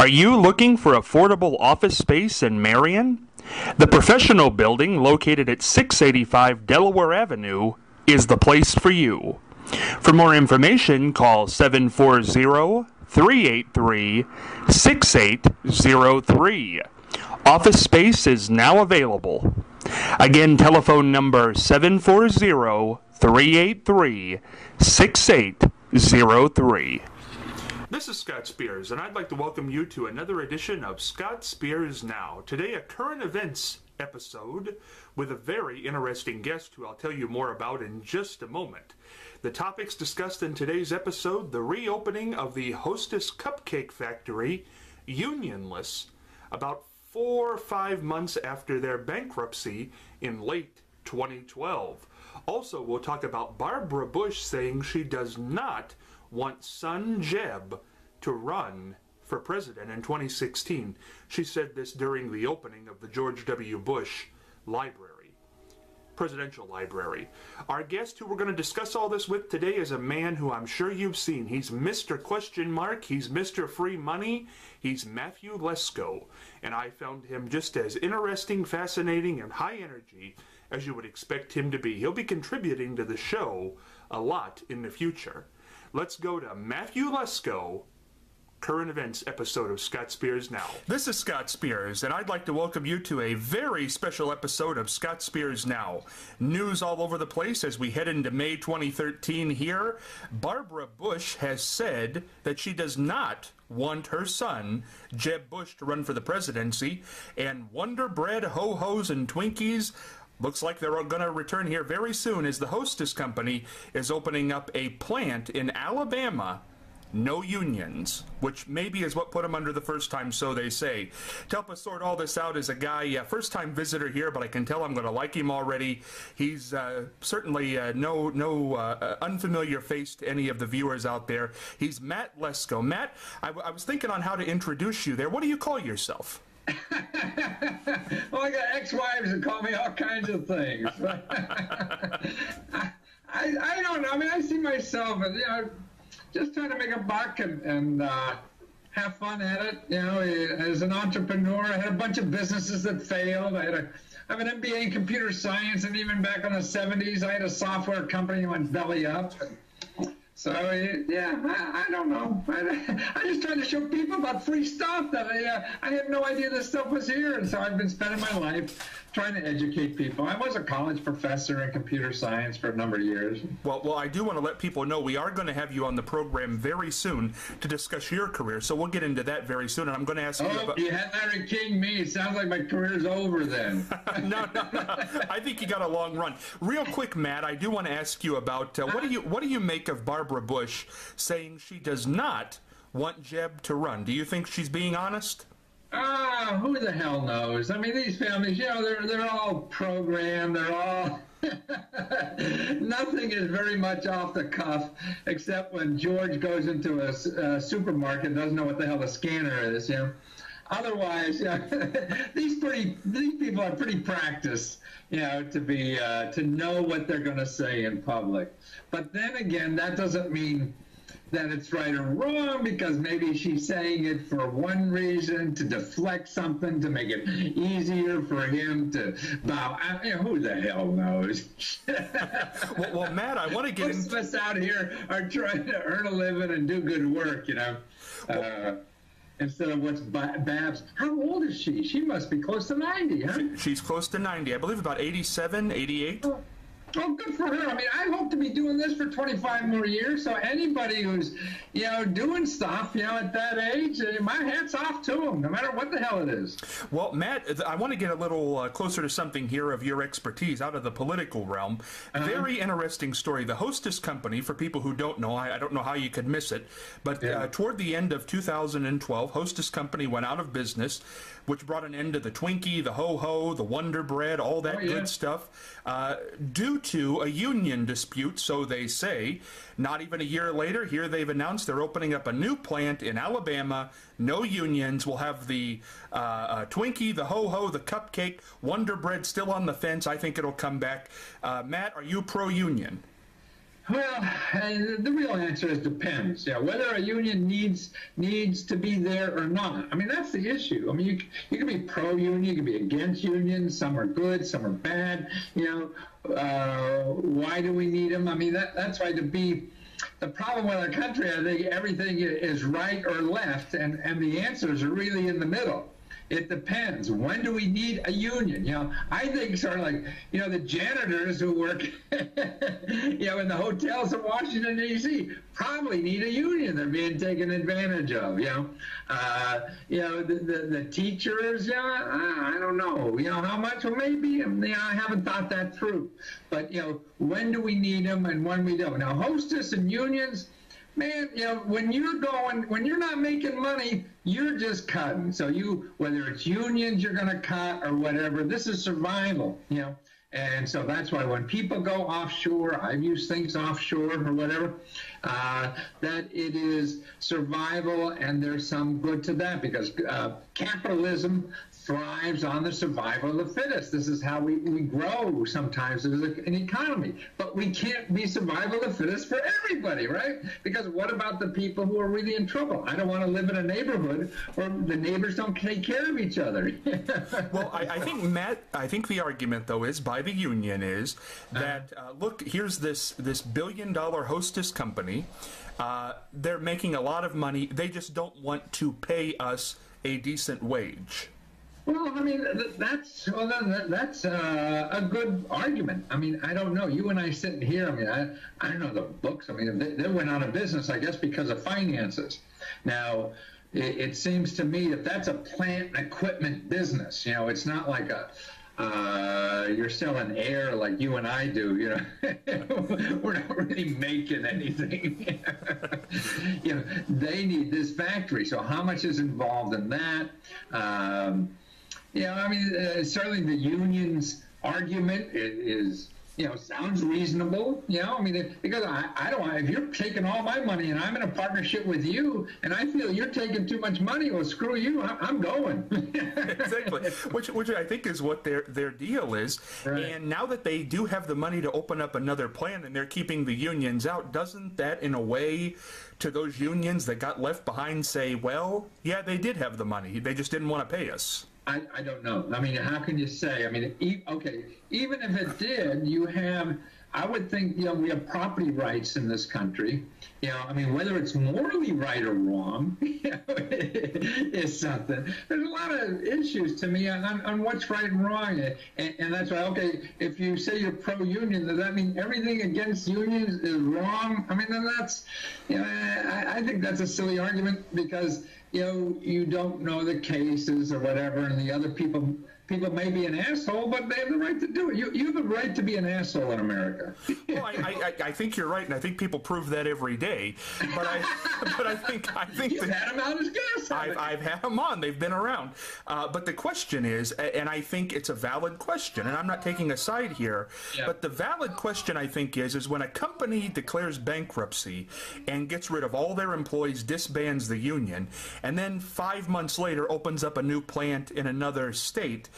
Are you looking for affordable office space in Marion? The professional building located at 685 Delaware Avenue is the place for you. For more information, call 740-383-6803. Office space is now available. Again, telephone number 740-383-6803. This is Scott Spears, and I'd like to welcome you to another edition of Scott Spears Now. Today, a current events episode with a very interesting guest who I'll tell you more about in just a moment. The topics discussed in today's episode: the reopening of the Hostess Cupcake Factory, unionless, about 4 or 5 months after their bankruptcy in late 2012. Also, we'll talk about Barbara Bush saying she does not want son Jeb to run for president in 2016. She said this during the opening of the George W. Bush Library, Presidential Library. Our guest who we're going to discuss all this with today is a man who I'm sure you've seen. He's Mr. Question Mark. He's Mr. Free Money. He's Matthew Lesko. And I found him just as interesting, fascinating, and high energy as you would expect him to be. He'll be contributing to the show a lot in the future. Let's go to Matthew Lesko, current events episode of Scott Spears Now. This is Scott Spears, and I'd like to welcome you to a very special episode of Scott Spears Now. News all over the place as we head into May 2013 here. Barbara Bush has said that she does not want her son, Jeb Bush, to run for the presidency, and Wonder Bread, Ho-Hos, and Twinkies looks like they're going to return here very soon as the Hostess Company is opening up a plant in Alabama. No unions, which maybe is what put him under the first time, so they say. To help us sort all this out is a guy, first-time visitor here, but I can tell I'm going to like him already. He's certainly no unfamiliar face to any of the viewers out there. He's Matt Lesko. Matt, I was thinking on how to introduce you there. What do you call yourself? Well, I got ex-wives that call me all kinds of things. I don't know. I mean, I see myself as, just trying to make a buck and have fun at it. As an entrepreneur, I had a bunch of businesses that failed. I have an MBA in computer science, and even back in the 70s, I had a software company that went belly up. So, yeah, I don't know. I just trying to show people about free stuff that I had no idea this stuff was here. And so I've been spending my life trying to educate people. I was a college professor in computer science for a number of years. Well, I do want to let people know we are going to have you on the program very soon to discuss your career. So we'll get into that very soon. And I'm going to ask you about... you had Larry King me. It sounds like my career's over then. No. I think you got a long run. Real quick, Matt, I do want to ask you about what do you make of Barbara Bush saying she does not want Jeb to run? Do you think she's being honest? Who the hell knows? I mean, these families, they're all programmed. They're all... Nothing is very much off the cuff, except when George goes into a supermarket and doesn't know what the hell a scanner is, Otherwise, these people are pretty practiced, to know what they're going to say in public. But then again, that doesn't mean that it's right or wrong, because maybe she's saying it for one reason, to deflect something, to make it easier for him to bow. Who the hell knows? well, Matt, I want to get most of us out here are trying to earn a living and do good work, instead of what's Babs. How old is she? She must be close to 90, huh? She's close to 90. I believe about 87, 88. Oh, good for her. I mean, I hope to be doing this for 25 more years. So anybody who's, doing stuff, at that age, my hat's off to them, no matter what the hell it is. Well, Matt, I want to get a little closer to something here of your expertise out of the political realm. Very interesting story. The Hostess Company, for people who don't know, I don't know how you could miss it, but toward the end of 2012, Hostess Company went out of business, which brought an end to the Twinkie, the Ho-Ho, the Wonder Bread, all that good stuff, due to a union dispute, so they say. Not even a year later, here they've announced they're opening up a new plant in Alabama. No unions. We'll have the Twinkie, the Ho-Ho, the Cupcake, Wonder Bread still on the fence. I think it'll come back. Matt, are you pro-union? Well, the real answer is depends. Yeah, whether a union needs to be there or not. I mean, that's the issue. I mean, you can be pro-union, you can be against unions. Some are good, some are bad. You know, why do we need them? I mean, that's why the problem with our country, I think everything is right or left, and the answers are really in the middle. It depends. When do we need a union? You know, I think sort of like, you know, the janitors who work, you know, in the hotels in Washington, D.C. probably need a union. They're being taken advantage of, you know. The teachers, yeah, I don't know. You know, how much? Well, maybe. You know, I haven't thought that through. But, you know, when do we need them and when we don't? Now, hostess and unions, man, you know, when you're not making money, you're just cutting. So whether it's unions you're going to cut or whatever, this is survival, you know. And so that's why when people go offshore, I've used things offshore or whatever, that it is survival, and there's some good to that because capitalism thrives on the survival of the fittest. This is how we grow sometimes as an economy. But we can't be survival of the fittest for everybody, right? Because what about the people who are really in trouble? I don't want to live in a neighborhood where the neighbors don't take care of each other. Well, I think, Matt, I think the argument, though, is by the union is that, look, here's this billion-dollar hostess company. They're making a lot of money. They just don't want to pay us a decent wage. Well, I mean, that's a good argument. I mean, I don't know. You and I sitting here, I mean, I don't know the books. I mean, they went out of business, I guess, because of finances. Now, it seems to me that that's a plant and equipment business. You know, it's not like you're selling air like you and I do, you know. We're not really making anything. You know, they need this factory. So how much is involved in that? Yeah, I mean, certainly the union's argument is, you know, sounds reasonable. You know, I mean, because I don't want, if you're taking all my money and I'm in a partnership with you and I feel you're taking too much money, well, screw you, I'm going. Exactly, which I think is what their deal is. Right. And now that they do have the money to open up another plant and they're keeping the unions out, doesn't that, in a way, to those unions that got left behind say, well, yeah, they did have the money, they just didn't want to pay us? I don't know. I mean, how can you say? I mean, okay, even if it did, you have, I would think, you know, we have property rights in this country. You know, I mean, whether it's morally right or wrong, you know, is something. There's a lot of issues to me on what's right and wrong. And that's why, okay, if you say you're pro-union, does that mean everything against unions is wrong? I mean, then that's, you know, I think that's a silly argument because, you know, you don't know the cases or whatever, and the other people may be an asshole, but they have the right to do it. You have a right to be an asshole in America. Well, I think you're right, and I think people prove that every day. But I think you've had them out as guests. I've had them on. They've been around. But the question is, and I think it's a valid question, and I'm not taking a side here, but the valid question I think is when a company declares bankruptcy and gets rid of all their employees, disbands the union, and then 5 months later opens up a new plant in another state,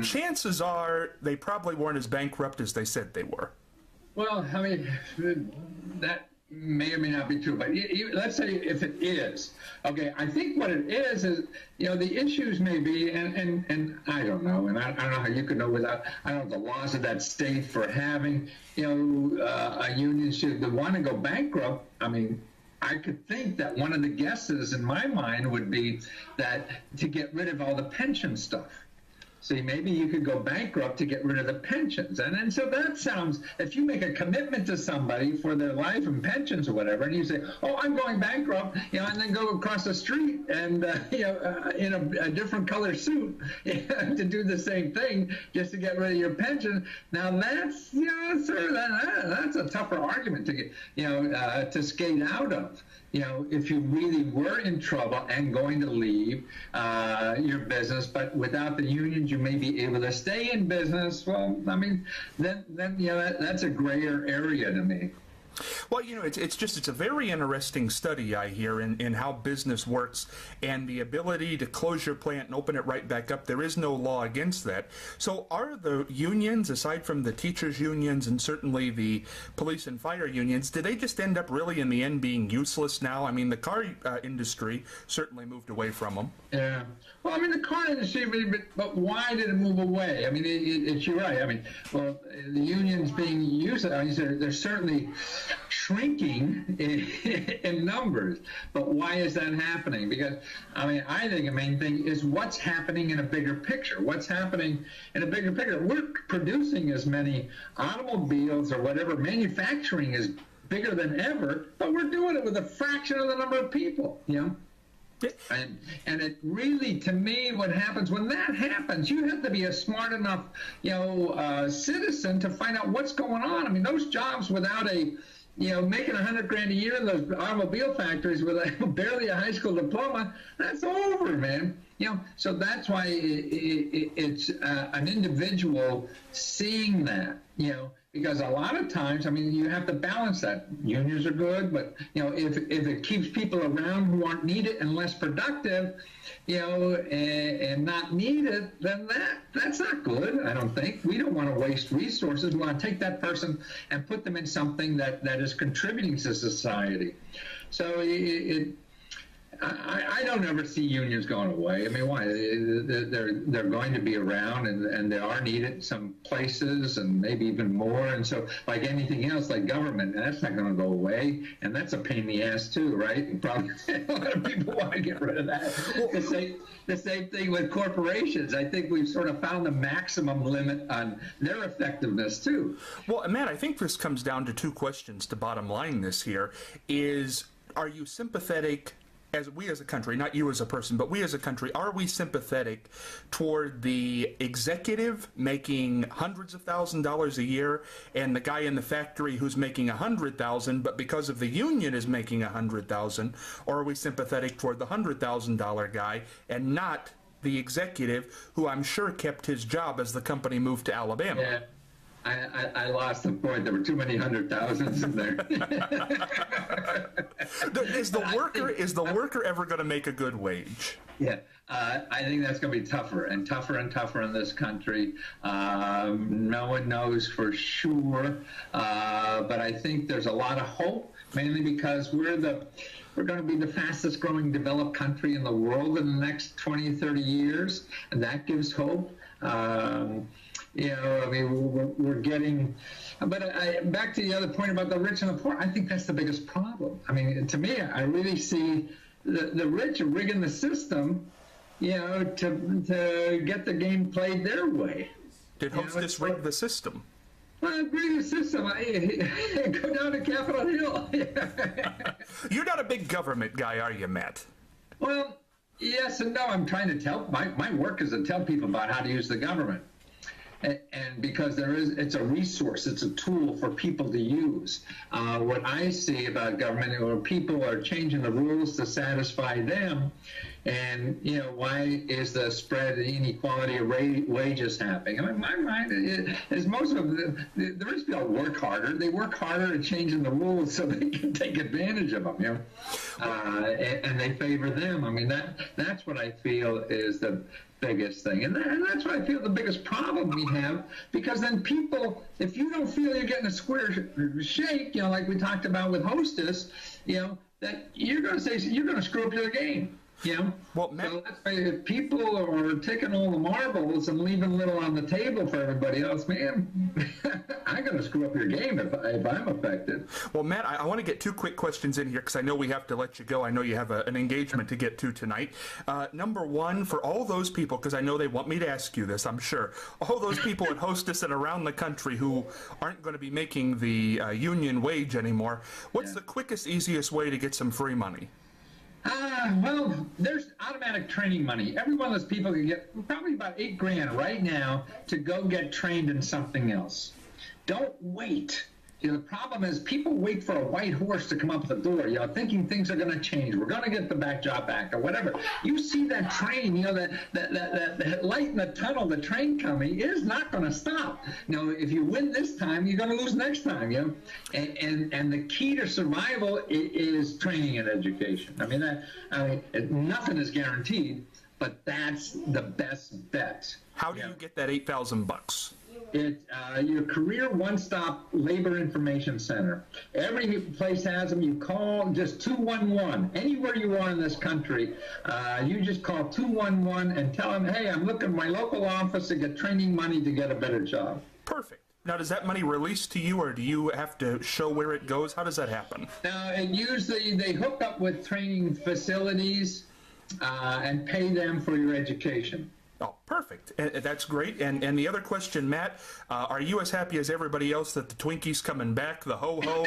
chances are they probably weren't as bankrupt as they said they were. Well, I mean, that may or may not be true, but let's say if it is, okay, I think what it is, you know, the issues may be, and I don't know, and I don't know how you could know without, I don't know the laws of that state for having, you know, a union should want to go bankrupt. I mean, I could think that one of the guesses in my mind would be that to get rid of all the pension stuff. See, maybe you could go bankrupt to get rid of the pensions. And so that sounds, if you make a commitment to somebody for their life and pensions or whatever, and you say, oh, I'm going bankrupt, you know, and then go across the street and, you know, in a different color suit to do the same thing just to get rid of your pension. Now that's, you know, sir, that's a tougher argument to get, you know, to skate out of. You know, if you really were in trouble and going to leave your business, but without the unions, you may be able to stay in business. Well, I mean, then you know, that's a grayer area to me. Well, it's a very interesting study, I hear, in how business works and the ability to close your plant and open it right back up. There is no law against that. So are the unions, aside from the teachers' unions and certainly the police and fire unions, do they just end up really in the end being useless now? I mean, the car industry certainly moved away from them. Yeah. Well, I mean, the car industry, but why did it move away? I mean, it's you're right. I mean, well, the unions being used, I mean, they're certainly shrinking in numbers. But why is that happening? Because, I mean, I think the main thing is what's happening in a bigger picture. What's happening in a bigger picture? We're producing as many automobiles or whatever. Manufacturing is bigger than ever, but we're doing it with a fraction of the number of people, And it really, to me, what happens when that happens, you have to be a smart enough, citizen to find out what's going on. I mean, those jobs without making $100,000 a year in those automobile factories with barely a high school diploma, that's over, man. So that's why it's an individual seeing that, because a lot of times, I mean, you have to balance that. Unions are good, but, if it keeps people around who aren't needed and less productive, and not needed, then that's not good, I don't think. We don't want to waste resources. We want to take that person and put them in something that is contributing to society. So I don't ever see unions going away. I mean, why? They're going to be around, and they are needed in some places, and maybe even more. And so, like anything else, like government, that's not going to go away, and that's a pain in the ass too, right? And probably a lot of people want to get rid of that. The same thing with corporations. I think we've sort of found the maximum limit on their effectiveness too. Well, Matt, I think this comes down to two questions. To bottom line this here is: are you sympathetic? We as a country, not you as a person, but we as a country, are we sympathetic toward the executive making hundreds of $1,000s a year and the guy in the factory who's making $100,000, but because of the union is making $100,000? Or are we sympathetic toward the $100,000 guy and not the executive who I'm sure kept his job as the company moved to Alabama? Yeah. I lost the point. There were too many 100,000s in there. Is the worker ever going to make a good wage? Yeah, I think that's going to be tougher and tougher and tougher in this country. No one knows for sure, but I think there's a lot of hope, mainly because we're going to be the fastest growing developed country in the world in the next 20, 30 years, and that gives hope. I mean, we're getting, but back to the other point about the rich and the poor, I think that's the biggest problem. I mean, to me, I really see the rich are rigging the system, to get the game played their way. Did Hostess rig the system? Well, rig the system. Go down to Capitol Hill. You're not a big government guy, are you, Matt? Well, yes and no. I'm trying to tell, my work is to tell people about how to use the government. And because it's a resource, it's a tool for people to use. What I see about government, where people are changing the rules to satisfy them, and why is the spread of inequality of wages happening? In my mind, is most of the rich people work harder. They work harder at changing the rules so they can take advantage of them. And they favor them. I mean, that's what I feel is the biggest thing, and that's what I feel the biggest problem we have, because then people, if you don't feel you're getting a square shake, like we talked about with Hostess, that you're going to say you're going to screw up your game. Well, Matt, so that's why if people are taking all the marbles and leaving little on the table for everybody else, man, I'm going to screw up your game if I'm affected. Well, Matt, I want to get two quick questions in here because I know we have to let you go. I know you have an engagement to get to tonight. Number one, for all those people, because I know they want me to ask you this, I'm sure, all those people at Hostess and around the country who aren't going to be making the union wage anymore, what's the quickest, easiest way to get some free money? Well, there's automatic training money. Every one of those people can get probably about $8,000 right now to go get trained in something else. Don't wait You know, the problem is people wait for a white horse to come up the door, you know, thinking things are going to change. We're going to get the backdrop back or whatever. You see that train, you know, that light in the tunnel, the train coming is not going to stop. You know, if you win this time, you're going to lose next time, you know. And the key to survival is training and education. I mean, nothing is guaranteed, but that's the best bet. How do you get that $8,000? Your career one-stop labor information center. Every place has them. You call just 211. Anywhere you are in this country, you just call 211 and tell them, hey, I'm looking at my local office to get training money to get a better job. Perfect. Now, does that money release to you, or do you have to show where it goes? How does that happen? Now, and usually they hook up with training facilities and pay them for your education. Oh, perfect. That's great. And the other question, Matt, are you as happy as everybody else that the Twinkie's coming back, the ho-ho,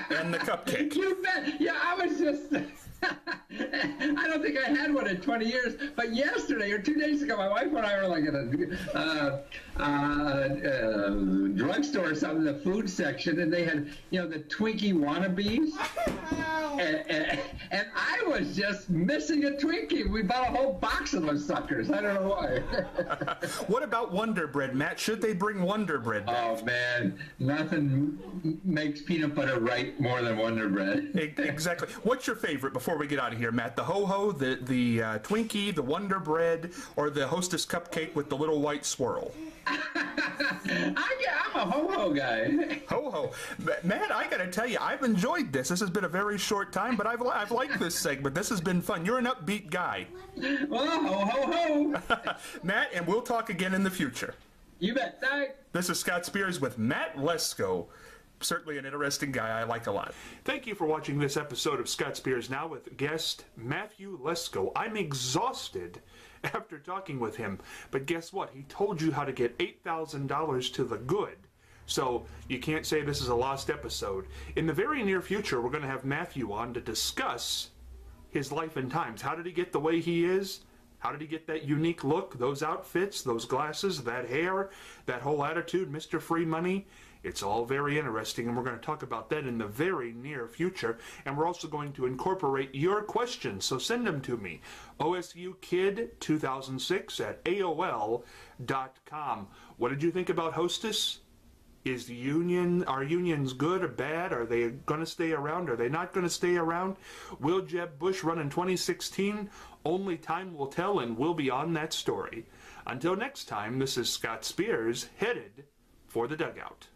and the cupcake? You bet. Yeah, I was just... I don't think I had one in 20 years, but yesterday or 2 days ago, my wife and I were like at a drugstore or something, the food section, and they had, you know, the Twinkie wannabes, and I was just missing a Twinkie. We bought a whole box of those suckers. I don't know why. What about Wonder Bread, Matt? Should they bring Wonder Bread back? Oh, man, nothing makes peanut butter right more than Wonder Bread. Exactly. What's your favorite before we get out of here, Matt? The ho-ho, the Twinkie, the Wonder Bread, or the Hostess cupcake with the little white swirl? I'm a ho-ho guy. Ho-ho. Matt, I got to tell you, I've enjoyed this. This has been a very short time, but I've liked this segment. This has been fun. You're an upbeat guy. Well, ho-ho-ho. Matt, and we'll talk again in the future. You bet. Thanks. This is Scott Spears with Matt Lesko. Certainly an interesting guy I like a lot. Thank you for watching this episode of Scott Spears Now with guest Matthew Lesko. I'm exhausted after talking with him, but guess what? He told you how to get $8,000 to the good. So you can't say this is a lost episode. In the very near future, we're going to have Matthew on to discuss his life and times. How did he get the way he is? How did he get that unique look, those outfits, those glasses, that hair, that whole attitude, Mr. Free Money? It's all very interesting, and we're going to talk about that in the very near future. And we're also going to incorporate your questions, so send them to me. OSUKid2006@AOL.com. What did you think about Hostess? Is the union, are unions good or bad? Are they going to stay around? Are they not going to stay around? Will Jeb Bush run in 2016? Only time will tell, and we'll be on that story. Until next time, this is Scott Spears, headed for the dugout.